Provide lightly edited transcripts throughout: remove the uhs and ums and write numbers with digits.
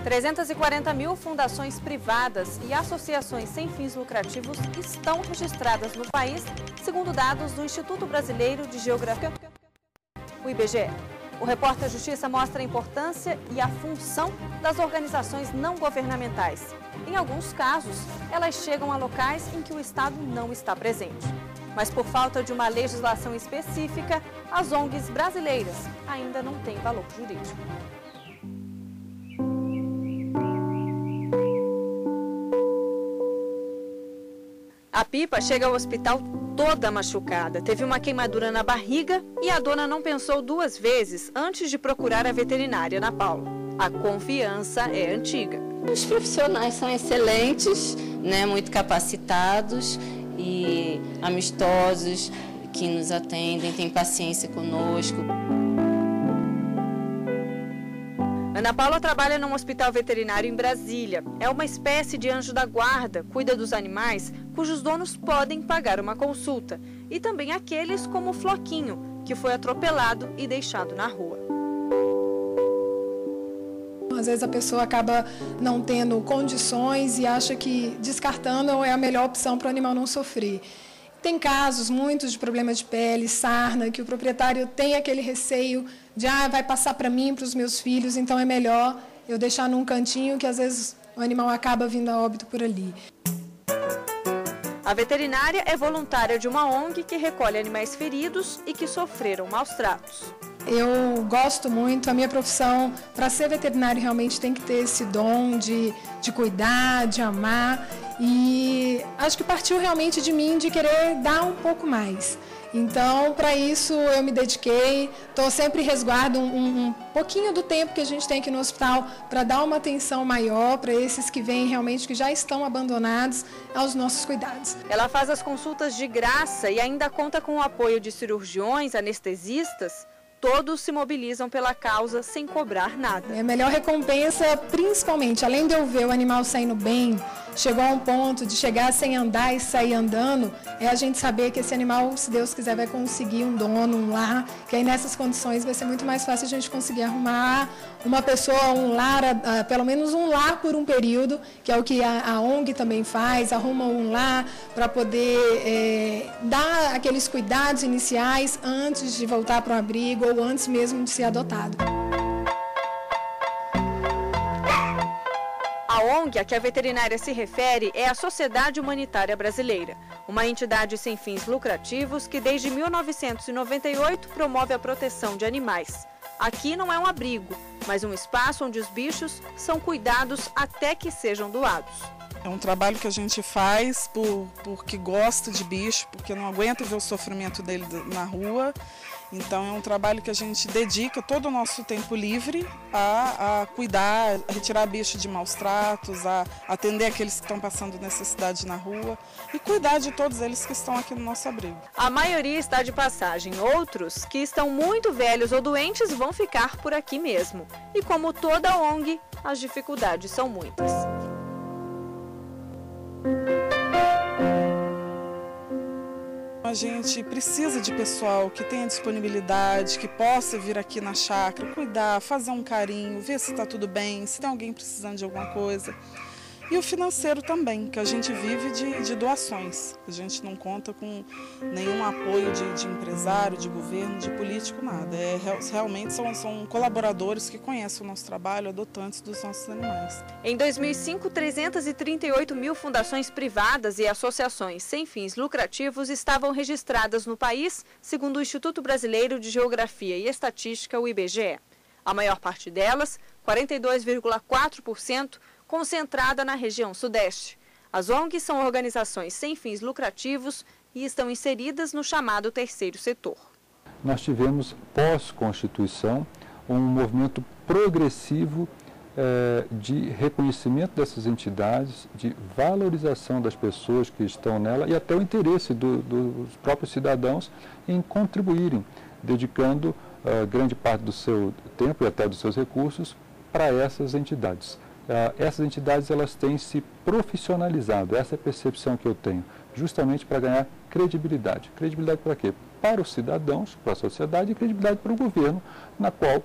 340 mil fundações privadas e associações sem fins lucrativos estão registradas no país, segundo dados do Instituto Brasileiro de Geografia, o IBGE. O Repórter Justiça mostra a importância e a função das organizações não governamentais. Em alguns casos, elas chegam a locais em que o Estado não está presente. Mas por falta de uma legislação específica, as ONGs brasileiras ainda não têm valor jurídico. A Pipa chega ao hospital toda machucada. Teve uma queimadura na barriga e a dona não pensou duas vezes antes de procurar a veterinária Ana Paula. A confiança é antiga. Os profissionais são excelentes, né, muito capacitados e amistosos, que nos atendem, têm paciência conosco. Ana Paula trabalha num hospital veterinário em Brasília. É uma espécie de anjo da guarda, cuida dos animais cujos donos podem pagar uma consulta. E também aqueles como o Floquinho, que foi atropelado e deixado na rua. Às vezes a pessoa acaba não tendo condições e acha que descartando é a melhor opção para o animal não sofrer. Tem casos, muitos de problemas de pele, sarna, que o proprietário tem aquele receio de vai passar para mim, para os meus filhos, então é melhor eu deixar num cantinho que às vezes o animal acaba vindo a óbito por ali. A veterinária é voluntária de uma ONG que recolhe animais feridos e que sofreram maus tratos. Eu gosto muito, a minha profissão, para ser veterinário, realmente tem que ter esse dom de cuidar, de amar. E acho que partiu realmente de mim de querer dar um pouco mais. Então, para isso, eu me dediquei, estou sempre resguardo um pouquinho do tempo que a gente tem aqui no hospital para dar uma atenção maior para esses que vêm realmente, que já estão abandonados aos nossos cuidados. Ela faz as consultas de graça e ainda conta com o apoio de cirurgiões, anestesistas. Todos se mobilizam pela causa sem cobrar nada. A melhor recompensa, principalmente, além de eu ver o animal saindo bem, chegou a um ponto de chegar sem andar e sair andando, é a gente saber que esse animal, se Deus quiser, vai conseguir um dono, um lar, que aí nessas condições vai ser muito mais fácil a gente conseguir arrumar uma pessoa, um lar, pelo menos um lar por um período, que é o que a ONG também faz, arruma um lar para poder dar aqueles cuidados iniciais antes de voltar para o abrigo ou antes mesmo de ser adotado. A ONG a que a veterinária se refere é a Sociedade Humanitária Brasileira, uma entidade sem fins lucrativos que desde 1998 promove a proteção de animais. Aqui não é um abrigo, mas um espaço onde os bichos são cuidados até que sejam doados. É um trabalho que a gente faz porque gosta de bicho, porque não aguenta ver o sofrimento dele na rua. Então é um trabalho que a gente dedica todo o nosso tempo livre a cuidar, a retirar bicho de maus tratos, a atender aqueles que estão passando necessidade na rua e cuidar de todos eles que estão aqui no nosso abrigo. A maioria está de passagem, outros que estão muito velhos ou doentes vão ficar por aqui mesmo. E como toda ONG, as dificuldades são muitas. A gente precisa de pessoal que tenha disponibilidade, que possa vir aqui na chácara, cuidar, fazer um carinho, ver se está tudo bem, se tem alguém precisando de alguma coisa. E o financeiro também, que a gente vive de doações. A gente não conta com nenhum apoio de empresário, de governo, de político, nada. Realmente são colaboradores que conhecem o nosso trabalho, adotantes dos nossos animais. Em 2005, 338 mil fundações privadas e associações sem fins lucrativos estavam registradas no país, segundo o Instituto Brasileiro de Geografia e Estatística, o IBGE. A maior parte delas, 42,4%, concentrada na região sudeste. As ONGs são organizações sem fins lucrativos e estão inseridas no chamado terceiro setor. Nós tivemos, pós-Constituição, um movimento progressivo de reconhecimento dessas entidades, de valorização das pessoas que estão nela e até o interesse dos próprios cidadãos em contribuírem, dedicando grande parte do seu tempo e até dos seus recursos para essas entidades. Essas entidades elas têm se profissionalizado, essa é a percepção que eu tenho, justamente para ganhar credibilidade. Credibilidade para quê? para os cidadãos, para a sociedade, e credibilidade para o governo, na qual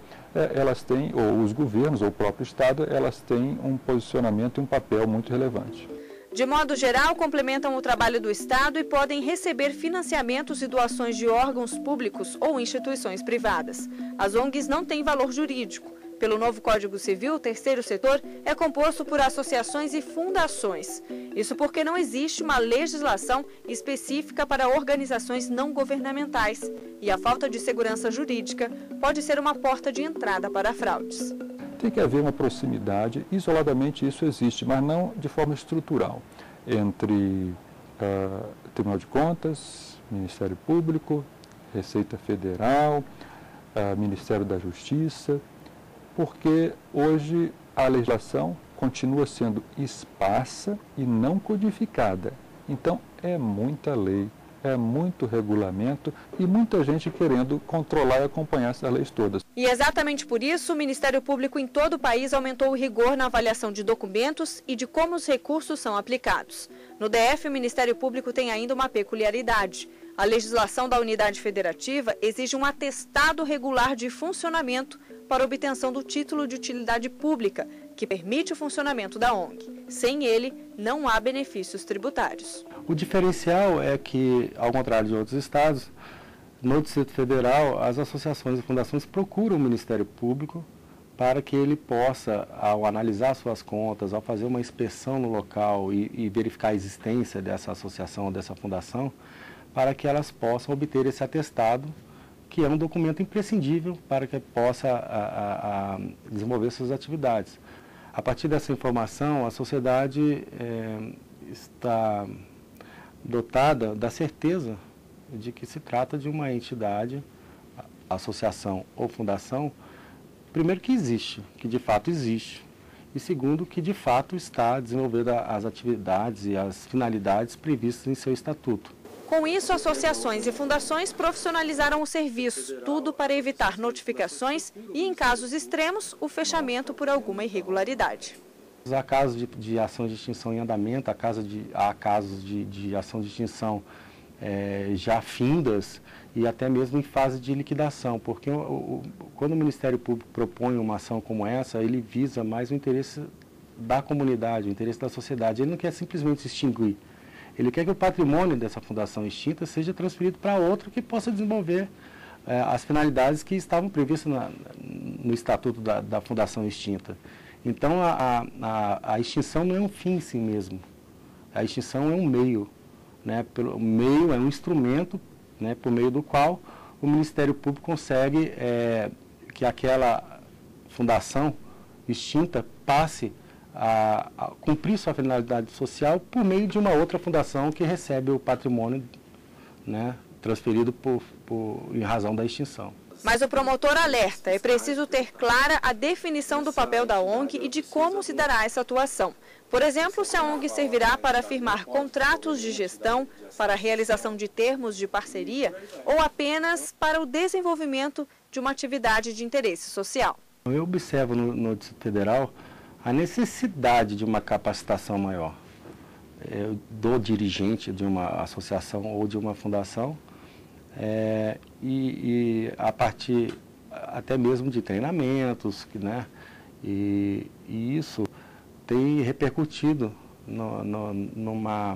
elas têm, ou os governos, ou o próprio Estado, elas têm um posicionamento e um papel muito relevante. De modo geral, complementam o trabalho do Estado e podem receber financiamentos e doações de órgãos públicos ou instituições privadas. As ONGs não têm valor jurídico. Pelo novo Código Civil, o terceiro setor é composto por associações e fundações. Isso porque não existe uma legislação específica para organizações não governamentais. E a falta de segurança jurídica pode ser uma porta de entrada para fraudes. Tem que haver uma proximidade, isoladamente isso existe, mas não de forma estrutural, entre Tribunal de Contas, Ministério Público, Receita Federal, Ministério da Justiça, porque hoje a legislação continua sendo esparsa e não codificada. Então é muita lei, é muito regulamento e muita gente querendo controlar e acompanhar essas leis todas. E exatamente por isso, o Ministério Público em todo o país aumentou o rigor na avaliação de documentos e de como os recursos são aplicados. No DF, o Ministério Público tem ainda uma peculiaridade. A legislação da unidade federativa exige um atestado regular de funcionamento para obtenção do título de utilidade pública, que permite o funcionamento da ONG. Sem ele, não há benefícios tributários. O diferencial é que, ao contrário de outros estados, no Distrito Federal, as associações e fundações procuram o Ministério Público para que ele possa, ao analisar suas contas, ao fazer uma inspeção no local e verificar a existência dessa associação ou dessa fundação, para que elas possam obter esse atestado, que é um documento imprescindível para que possa desenvolver suas atividades. A partir dessa informação, a sociedade está dotada da certeza de que se trata de uma entidade, associação ou fundação, primeiro que existe, que de fato existe, e segundo que de fato está desenvolvendo as atividades e as finalidades previstas em seu estatuto. Com isso, associações e fundações profissionalizaram o serviço, tudo para evitar notificações e, em casos extremos, o fechamento por alguma irregularidade. Há casos de ação de extinção em andamento, há casos de ação de extinção já findas e até mesmo em fase de liquidação, porque quando o Ministério Público propõe uma ação como essa, ele visa mais o interesse da comunidade, o interesse da sociedade, ele não quer simplesmente se extinguir. Ele quer que o patrimônio dessa fundação extinta seja transferido para outra que possa desenvolver as finalidades que estavam previstas no estatuto da fundação extinta. Então, a extinção não é um fim em si mesmo. A extinção é um meio. Né? O meio é um instrumento, né, por meio do qual o Ministério Público consegue que aquela fundação extinta passe a cumprir sua finalidade social por meio de uma outra fundação que recebe o patrimônio, né, transferido em razão da extinção. Mas o promotor alerta, é preciso ter clara a definição do papel da ONG e de como se dará essa atuação. Por exemplo, se a ONG servirá para firmar contratos de gestão, para a realização de termos de parceria ou apenas para o desenvolvimento de uma atividade de interesse social. Eu observo no Distrito Federal a necessidade de uma capacitação maior do dirigente de uma associação ou de uma fundação e a partir até mesmo de treinamentos, né? E isso tem repercutido numa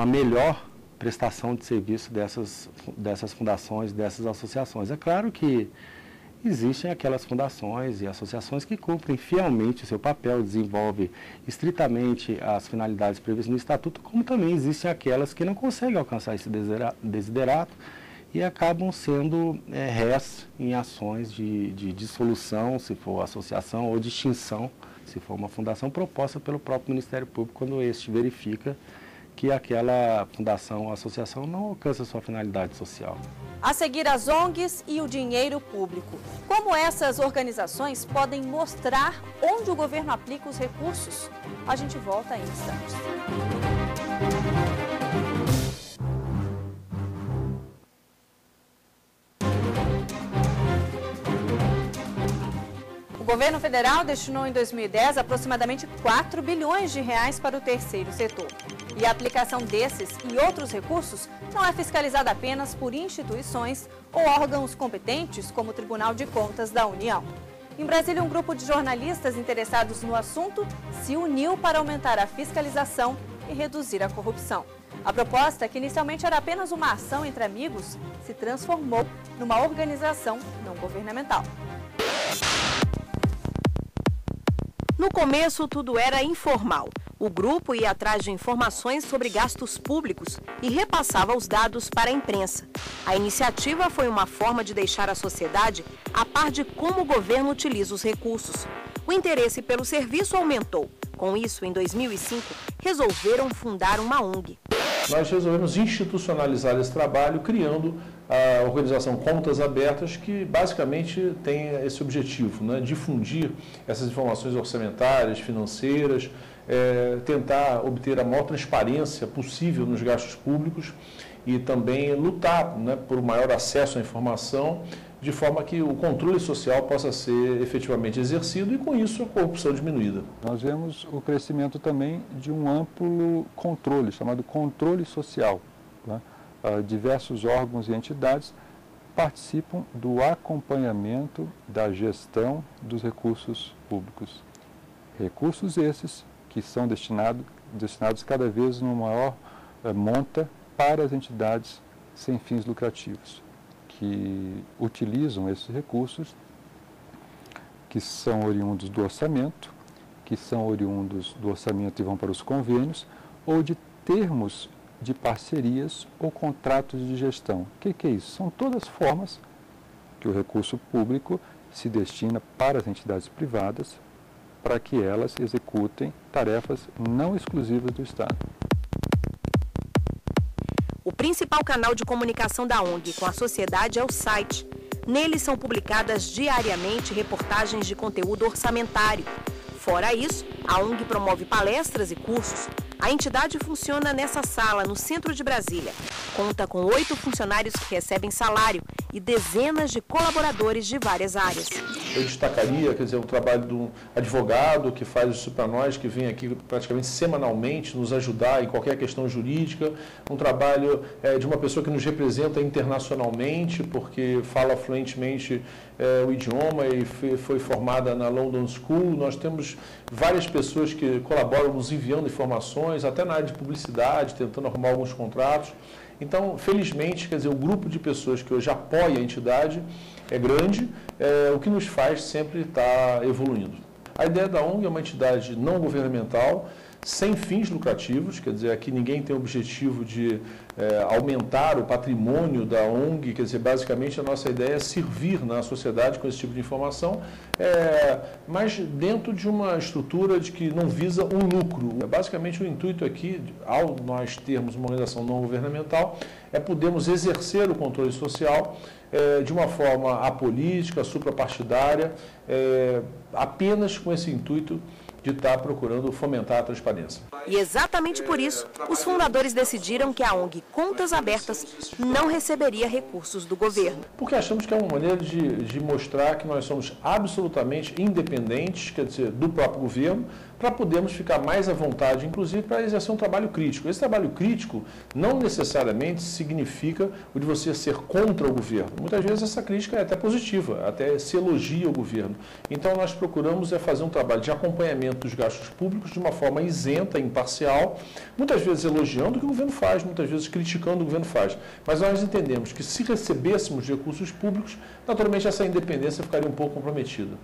melhor prestação de serviço dessas fundações, dessas associações. É claro que existem aquelas fundações e associações que cumprem fielmente o seu papel, desenvolvem estritamente as finalidades previstas no Estatuto, como também existem aquelas que não conseguem alcançar esse desiderato e acabam sendo rés em ações de dissolução, se for associação, ou de extinção, se for uma fundação proposta pelo próprio Ministério Público, quando este verifica que aquela fundação ou associação não alcança sua finalidade social. A seguir, as ONGs e o dinheiro público. Como essas organizações podem mostrar onde o governo aplica os recursos? A gente volta em instantes. O governo federal destinou em 2010 aproximadamente 4 bilhões de reais para o terceiro setor. E a aplicação desses e outros recursos não é fiscalizada apenas por instituições ou órgãos competentes, como o Tribunal de Contas da União. Em Brasília, um grupo de jornalistas interessados no assunto se uniu para aumentar a fiscalização e reduzir a corrupção. A proposta, que inicialmente era apenas uma ação entre amigos, se transformou numa organização não governamental. No começo, tudo era informal. O grupo ia atrás de informações sobre gastos públicos e repassava os dados para a imprensa. A iniciativa foi uma forma de deixar a sociedade a par de como o governo utiliza os recursos. O interesse pelo serviço aumentou. Com isso, em 2005, resolveram fundar uma ONG. Nós resolvemos institucionalizar esse trabalho criando a organização Contas Abertas, que basicamente tem esse objetivo, né, difundir essas informações orçamentárias, financeiras, tentar obter a maior transparência possível nos gastos públicos e também lutar, né, por maior acesso à informação, de forma que o controle social possa ser efetivamente exercido e, com isso, a corrupção diminuída. Nós vemos o crescimento também de um amplo controle, chamado controle social, né? Diversos órgãos e entidades participam do acompanhamento da gestão dos recursos públicos. Recursos esses que são destinados cada vez numa maior monta para as entidades sem fins lucrativos, que utilizam esses recursos, que são oriundos do orçamento, e vão para os convênios, ou de termos de parcerias ou contratos de gestão. O que é isso? São todas formas que o recurso público se destina para as entidades privadas para que elas executem tarefas não exclusivas do Estado. O principal canal de comunicação da ONG com a sociedade é o site. Nele são publicadas diariamente reportagens de conteúdo orçamentário. Fora isso, a ONG promove palestras e cursos. A entidade funciona nessa sala, no centro de Brasília. Conta com 8 funcionários que recebem salário e dezenas de colaboradores de várias áreas. Eu destacaria, o trabalho do advogado que faz isso para nós, que vem aqui praticamente semanalmente nos ajudar em qualquer questão jurídica. Um trabalho de uma pessoa que nos representa internacionalmente, porque fala fluentemente o idioma e foi formada na London School. Nós temos várias pessoas que colaboram nos enviando informações, até na área de publicidade, tentando arrumar alguns contratos. Então, felizmente, o grupo de pessoas que hoje apoia a entidade é grande, o que nos faz sempre estar evoluindo. A ideia da ONG é uma entidade não governamental, sem fins lucrativos, aqui ninguém tem o objetivo de aumentar o patrimônio da ONG, basicamente a nossa ideia é servir na sociedade com esse tipo de informação, mas dentro de uma estrutura de que não visa um lucro. Basicamente o intuito aqui, ao nós termos uma organização não governamental, é podermos exercer o controle social de uma forma apolítica, suprapartidária, apenas com esse intuito de estar procurando fomentar a transparência. E exatamente por isso, os fundadores decidiram que a ONG Contas Abertas não receberia recursos do governo. Porque achamos que é uma maneira de mostrar que nós somos absolutamente independentes, do próprio governo, para podermos ficar mais à vontade, inclusive para exercer um trabalho crítico. Esse trabalho crítico não necessariamente significa o de você ser contra o governo. Muitas vezes essa crítica é até positiva, até se elogia o governo. Então nós procuramos fazer um trabalho de acompanhamento dos gastos públicos de uma forma isenta, imparcial, muitas vezes elogiando o que o governo faz, muitas vezes criticando o que o governo faz. Mas nós entendemos que se recebêssemos recursos públicos, naturalmente essa independência ficaria um pouco comprometida.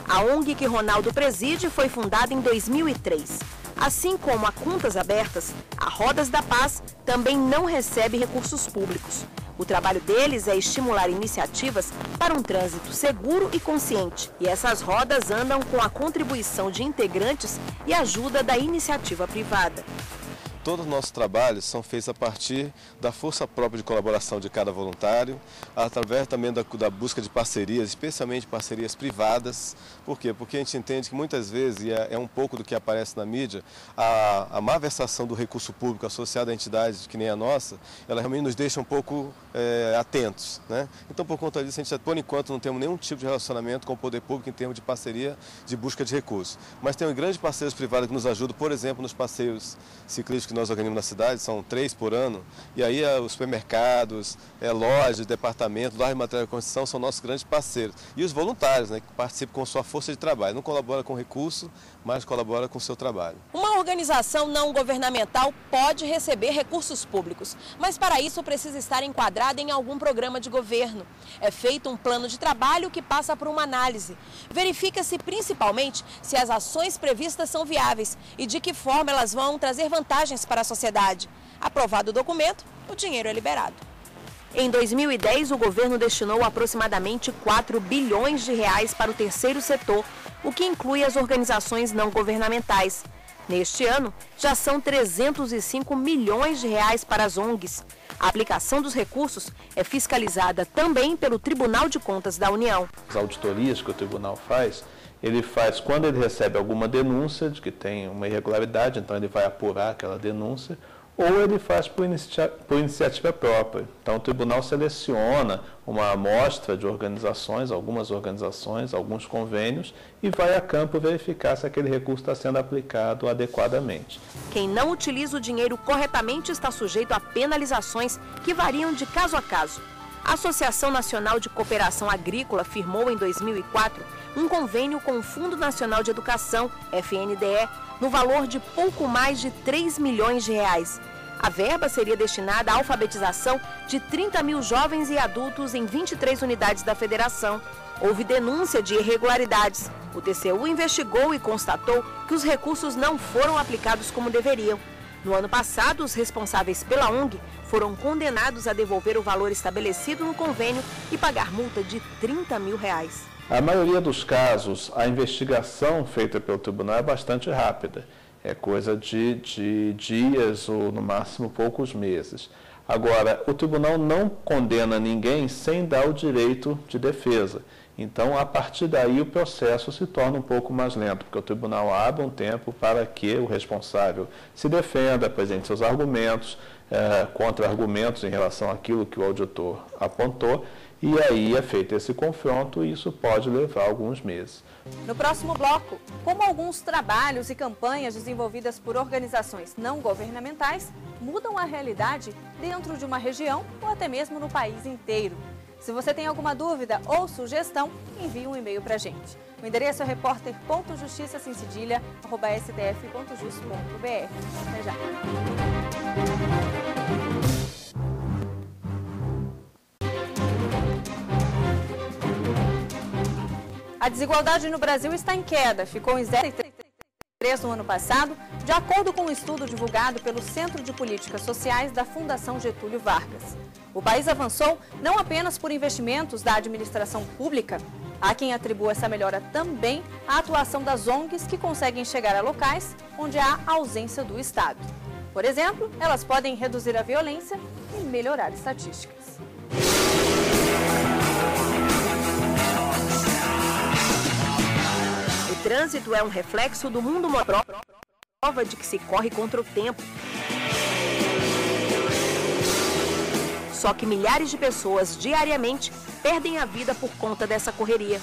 A ONG que Ronaldo preside foi fundada em 2003. Assim como a Contas Abertas, a Rodas da Paz também não recebe recursos públicos. O trabalho deles é estimular iniciativas para um trânsito seguro e consciente. E essas rodas andam com a contribuição de integrantes e ajuda da iniciativa privada. todos os nossos trabalhos são feitos a partir da força própria de colaboração de cada voluntário, através também da busca de parcerias, especialmente parcerias privadas. Por quê? Porque a gente entende que muitas vezes, e é um pouco do que aparece na mídia, a malversação do recurso público associado a entidades que nem a nossa, ela realmente nos deixa um pouco atentos, né? Então, por conta disso, a gente, por enquanto, não temos nenhum tipo de relacionamento com o poder público em termos de parceria de busca de recursos. Mas temos grandes parceiros privados que nos ajudam, por exemplo, nos passeios ciclísticos que nós organizamos na cidade, são 3 por ano, e aí os supermercados, lojas, departamentos, lojas de material de construção são nossos grandes parceiros. E os voluntários, né, que participam com sua força de trabalho, não colabora com recurso, mas colabora com o seu trabalho. Uma organização não governamental pode receber recursos públicos, mas para isso precisa estar enquadrada em algum programa de governo. É feito um plano de trabalho que passa por uma análise. Verifica-se principalmente se as ações previstas são viáveis e de que forma elas vão trazer vantagens para a sociedade. Aprovado o documento, o dinheiro é liberado. Em 2010, o governo destinou aproximadamente 4 bilhões de reais para o terceiro setor, o que inclui as organizações não governamentais. Neste ano, já são 305 milhões de reais para as ONGs. A aplicação dos recursos é fiscalizada também pelo Tribunal de Contas da União. As auditorias que o tribunal faz, ele faz quando ele recebe alguma denúncia de que tem uma irregularidade, então ele vai apurar aquela denúncia, ou ele faz por iniciativa própria. Então o tribunal seleciona uma amostra de organizações, algumas organizações, alguns convênios, e vai a campo verificar se aquele recurso está sendo aplicado adequadamente. Quem não utiliza o dinheiro corretamente está sujeito a penalizações que variam de caso a caso. A Associação Nacional de Cooperação Agrícola firmou em 2004 um convênio com o Fundo Nacional de Educação, FNDE, no valor de pouco mais de 3 milhões de reais. A verba seria destinada à alfabetização de 30 mil jovens e adultos em 23 unidades da federação. Houve denúncia de irregularidades. O TCU investigou e constatou que os recursos não foram aplicados como deveriam. No ano passado, os responsáveis pela ONG foram condenados a devolver o valor estabelecido no convênio e pagar multa de 30 mil reais. A maioria dos casos, a investigação feita pelo tribunal é bastante rápida. É coisa de dias ou, no máximo, poucos meses. Agora, o tribunal não condena ninguém sem dar o direito de defesa. Então, a partir daí, o processo se torna um pouco mais lento, porque o tribunal abre um tempo para que o responsável se defenda, apresente seus argumentos, contra-argumentos em relação àquilo que o auditor apontou, e aí é feito esse confronto e isso pode levar alguns meses. No próximo bloco, como alguns trabalhos e campanhas desenvolvidas por organizações não governamentais mudam a realidade dentro de uma região ou até mesmo no país inteiro. Se você tem alguma dúvida ou sugestão, envie um e-mail para a gente. O endereço é repórter.justiçacemcedilha@sdf.jus.br. Até já! A desigualdade no Brasil está em queda, ficou em 0,3 no ano passado, de acordo com um estudo divulgado pelo Centro de Políticas Sociais da Fundação Getúlio Vargas. O país avançou não apenas por investimentos da administração pública, há quem atribua essa melhora também à atuação das ONGs que conseguem chegar a locais onde há ausência do Estado. Por exemplo, elas podem reduzir a violência e melhorar estatísticas. O trânsito é um reflexo do mundo moderno, prova de que se corre contra o tempo. Só que milhares de pessoas diariamente perdem a vida por conta dessa correria.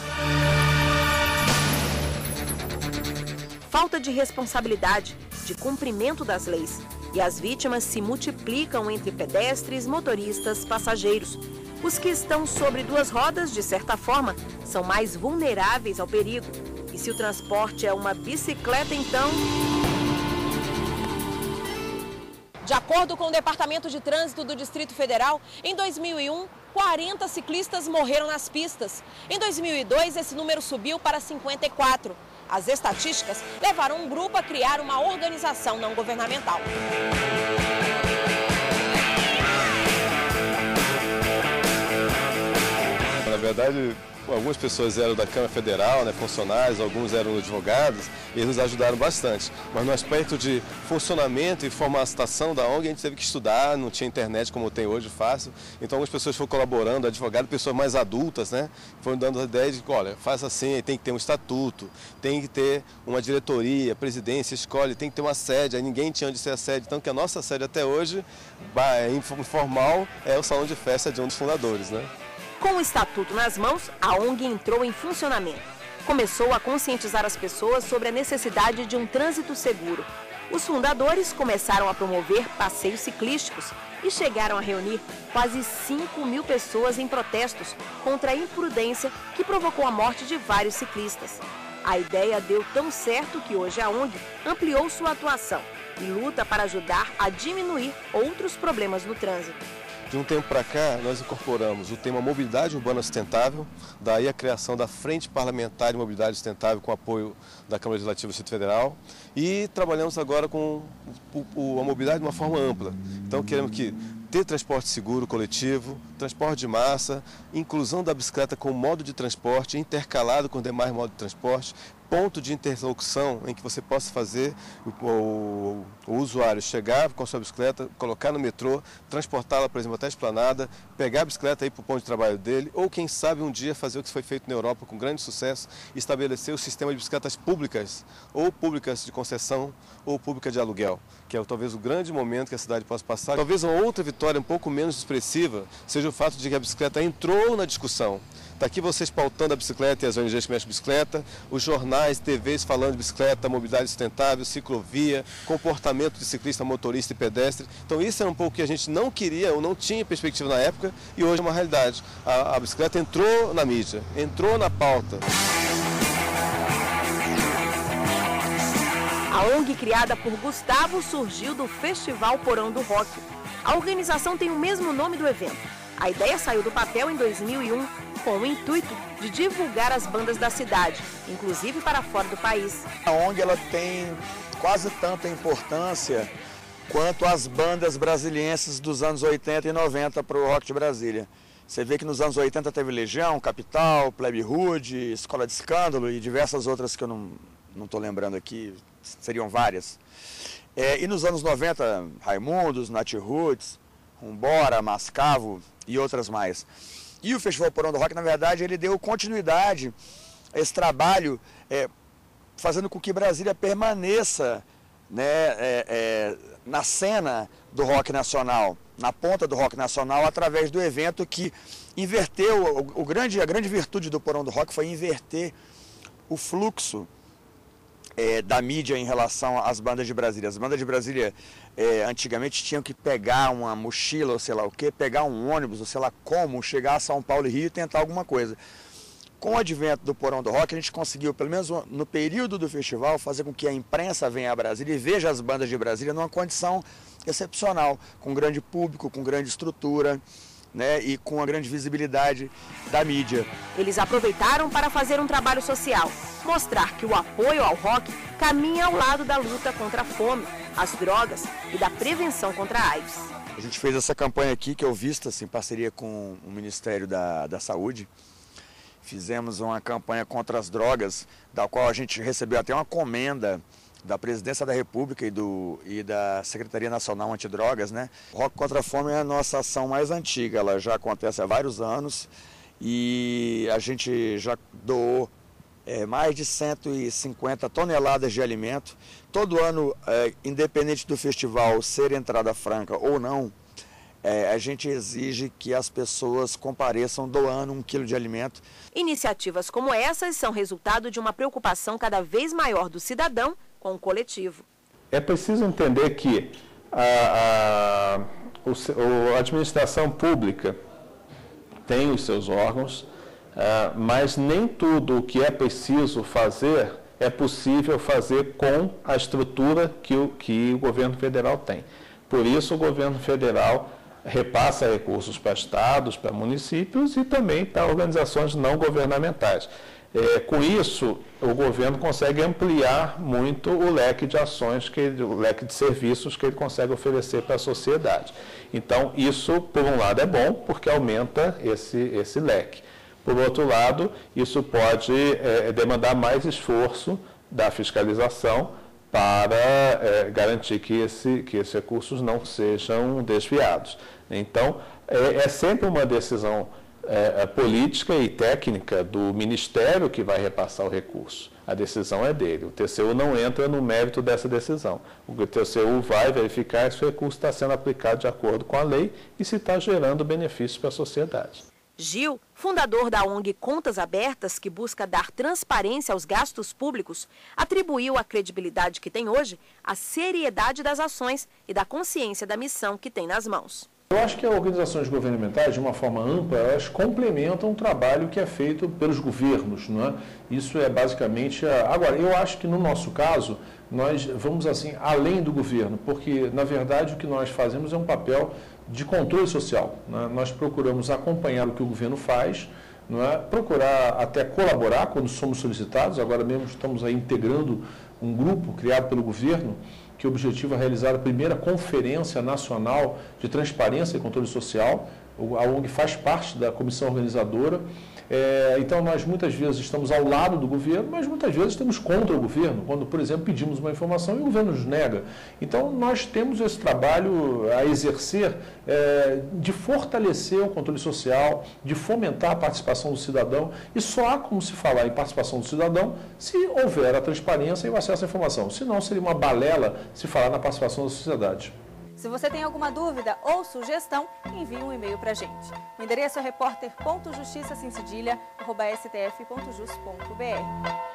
Falta de responsabilidade, de cumprimento das leis. E as vítimas se multiplicam entre pedestres, motoristas, passageiros. Os que estão sobre duas rodas, de certa forma, são mais vulneráveis ao perigo. E se o transporte é uma bicicleta, então... De acordo com o Departamento de Trânsito do Distrito Federal, em 2001, 40 ciclistas morreram nas pistas. Em 2002, esse número subiu para 54. As estatísticas levaram um grupo a criar uma organização não governamental. Na verdade, algumas pessoas eram da Câmara Federal, né, funcionários, alguns eram advogados, e eles nos ajudaram bastante. Mas no aspecto de funcionamento e formatação da ONG, a gente teve que estudar, não tinha internet como tem hoje, fácil. Então algumas pessoas foram colaborando, advogados, pessoas mais adultas, né, foram dando a ideia de que, olha, faz assim, tem que ter um estatuto, tem que ter uma diretoria, presidência, escolhe, tem que ter uma sede, aí ninguém tinha onde ser a sede. Então que a nossa sede até hoje, informal, é o salão de festa de um dos fundadores, né? Com o estatuto nas mãos, a ONG entrou em funcionamento. Começou a conscientizar as pessoas sobre a necessidade de um trânsito seguro. Os fundadores começaram a promover passeios ciclísticos e chegaram a reunir quase 5.000 pessoas em protestos contra a imprudência que provocou a morte de vários ciclistas. A ideia deu tão certo que hoje a ONG ampliou sua atuação e luta para ajudar a diminuir outros problemas no trânsito. De um tempo para cá, nós incorporamos o tema Mobilidade Urbana Sustentável, daí a criação da Frente Parlamentar de Mobilidade Sustentável com apoio da Câmara Legislativa do Distrito Federal e trabalhamos agora com a mobilidade de uma forma ampla. Então queremos ter transporte seguro coletivo, transporte de massa, inclusão da bicicleta como modo de transporte, intercalado com demais modos de transporte, ponto de interlocução em que você possa fazer o usuário chegar com a sua bicicleta, colocar no metrô, transportá-la, por exemplo, até a Esplanada, pegar a bicicleta e ir para o ponto de trabalho dele, ou quem sabe um dia fazer o que foi feito na Europa com grande sucesso, estabelecer o sistema de bicicletas públicas, ou públicas de concessão, ou pública de aluguel, que é talvez o grande momento que a cidade possa passar. Talvez uma outra vitória um pouco menos expressiva seja o fato de que a bicicleta entrou na discussão. Está aqui vocês pautando a bicicleta e as ONGs que mexem bicicleta, os jornais, TVs falando de bicicleta, mobilidade sustentável, ciclovia, comportamento de ciclista, motorista e pedestre. Então isso era um pouco que a gente não queria ou não tinha perspectiva na época e hoje é uma realidade. A bicicleta entrou na mídia, entrou na pauta. A ONG criada por Gustavo surgiu do Festival Porão do Rock. A organização tem o mesmo nome do evento. A ideia saiu do papel em 2001 com o intuito de divulgar as bandas da cidade, inclusive para fora do país. A ONG ela tem quase tanta importância quanto as bandas brasilienses dos anos 80 e 90 para o rock de Brasília. Você vê que nos anos 80 teve Legião, Capital, Plebe Rude, Escola de Escândalo e diversas outras que eu não estou lembrando aqui, seriam várias. E nos anos 90, Raimundos, Nat Roots, Rumbora, Mascavo e outras mais. E o Festival Porão do Rock, na verdade, ele deu continuidade a esse trabalho, fazendo com que Brasília permaneça, né, na cena do rock nacional, na ponta do rock nacional, através do evento que inverteu, a grande virtude do Porão do Rock foi inverter o fluxo da mídia em relação às bandas de Brasília. As bandas de Brasília antigamente tinham que pegar uma mochila ou sei lá o que, pegar um ônibus ou sei lá como, chegar a São Paulo e Rio e tentar alguma coisa. Com o advento do Porão do Rock, a gente conseguiu, pelo menos no período do festival, fazer com que a imprensa venha a Brasília e veja as bandas de Brasília numa condição excepcional, com grande público, com grande estrutura, né, e com a grande visibilidade da mídia. Eles aproveitaram para fazer um trabalho social, mostrar que o apoio ao rock caminha ao lado da luta contra a fome, as drogas e da prevenção contra a AIDS. A gente fez essa campanha aqui, que é o Vistas, em parceria com o Ministério da Saúde. Fizemos uma campanha contra as drogas, da qual a gente recebeu até uma comenda da Presidência da República e da Secretaria Nacional Antidrogas, né? O Rock contra a Fome é a nossa ação mais antiga, ela já acontece há vários anos e a gente já doou mais de 150 toneladas de alimento. Todo ano, independente do festival ser entrada franca ou não, a gente exige que as pessoas compareçam doando 1 quilo de alimento. Iniciativas como essas são resultado de uma preocupação cada vez maior do cidadão com o coletivo. É preciso entender que a administração pública tem os seus órgãos, mas nem tudo o que é preciso fazer é possível fazer com a estrutura que o governo federal tem. Por isso, o governo federal repassa recursos para estados, para municípios e também para organizações não governamentais. Com isso, o governo consegue ampliar muito o leque de ações, o leque de serviços que ele consegue oferecer para a sociedade. Então, isso, por um lado, é bom, porque aumenta esse leque. Por outro lado, isso pode demandar mais esforço da fiscalização para garantir que esses recursos não sejam desviados. Então, é sempre uma decisão política e técnica do Ministério que vai repassar o recurso. A decisão é dele. O TCU não entra no mérito dessa decisão. O TCU vai verificar se o recurso está sendo aplicado de acordo com a lei e se está gerando benefícios para a sociedade. Gil, fundador da ONG Contas Abertas, que busca dar transparência aos gastos públicos, atribuiu a credibilidade que tem hoje à seriedade das ações e da consciência da missão que tem nas mãos. Eu acho que as organizações governamentais, de uma forma ampla, elas complementam o trabalho que é feito pelos governos, não é? Isso é basicamente... Agora, eu acho que no nosso caso, nós vamos assim além do governo, porque, na verdade, o que nós fazemos é um papel de controle social, né? Nós procuramos acompanhar o que o governo faz, não é? Procurar até colaborar quando somos solicitados. Agora mesmo estamos aí integrando um grupo criado pelo governo, que o objetivo é realizar a primeira Conferência Nacional de Transparência e Controle Social. A ONG faz parte da comissão organizadora. Então, nós muitas vezes estamos ao lado do governo, mas muitas vezes estamos contra o governo, quando, por exemplo, pedimos uma informação e o governo nos nega. Então, nós temos esse trabalho a exercer de fortalecer o controle social, de fomentar a participação do cidadão, e só há como se falar em participação do cidadão se houver a transparência e o acesso à informação. Senão, seria uma balela se falar na participação da sociedade. Se você tem alguma dúvida ou sugestão, envie um e-mail para a gente. O endereço é repórter.justiça@stf.jus.br.